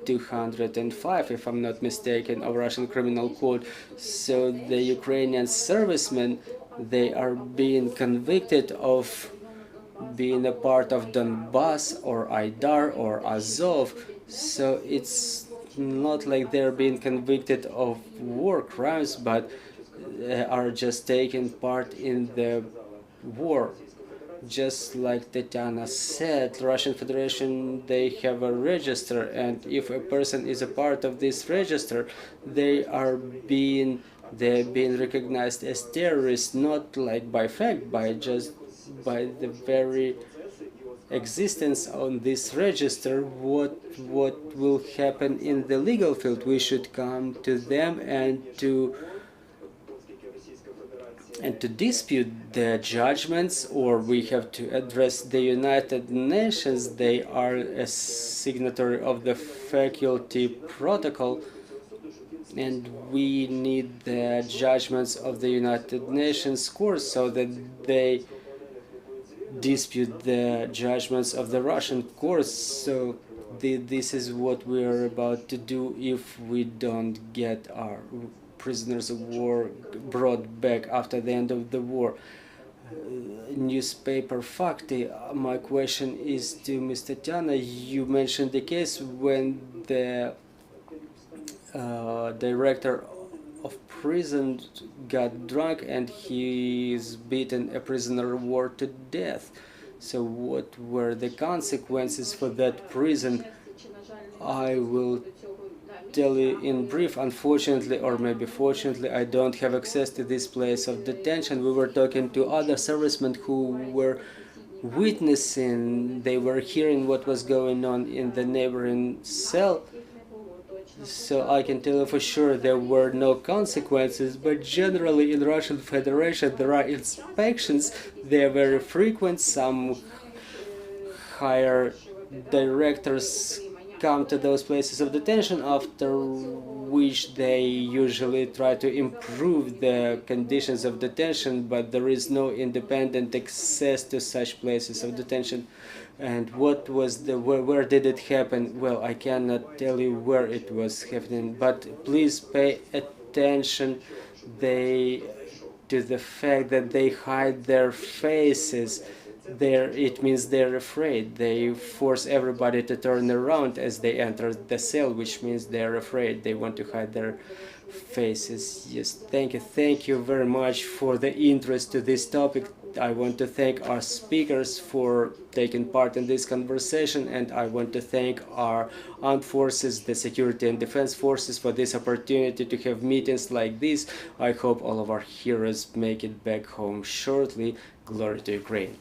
205, if I'm not mistaken, of Russian Criminal Code. So the Ukrainian servicemen, they are being convicted of being a part of Donbass or Aidar or Azov. So it's not like they're being convicted of war crimes, but are just taking part in the war. Just like Tetyana said, Russian Federation, they have a register, and if a person is a part of this register, they're being recognized as terrorists, not like by fact, by the very existence on this register. What will happen in the legal field? We should come to them and to dispute the judgments, or we have to address the United Nations. They are a signatory of the faculty protocol, and we need the judgments of the United Nations court so that they dispute the judgments of the Russian courts. So this is what we are about to do if we don't get our prisoners of war brought back after the end of the war. Newspaper Fakti, my question is to Mr. Tetyana. You mentioned the case when the director of prison got drunk and he's beaten a prisoner of war to death. So what were the consequences for that prison? I will tell you in brief. Unfortunately, or maybe fortunately, I don't have access to this place of detention. We were talking to other servicemen who were witnessing, they were hearing what was going on in the neighboring cell. So I can tell you for sure there were no consequences, but generally in Russian Federation there are inspections. They are very frequent. Some higher directors come to those places of detention, after which they usually try to improve the conditions of detention, but there is no independent access to such places of detention. And what was where did it happen? Well, I cannot tell you where it was happening, but please pay attention to the fact that they hide their faces. It means they're afraid. They force everybody to turn around as they enter the cell, which means they're afraid. They want to hide their faces. Yes, thank you very much for the interest to this topic. I want to thank our speakers for taking part in this conversation, and I want to thank our armed forces, the security and defense forces, for this opportunity to have meetings like this. I hope all of our heroes make it back home shortly. Glory to Ukraine.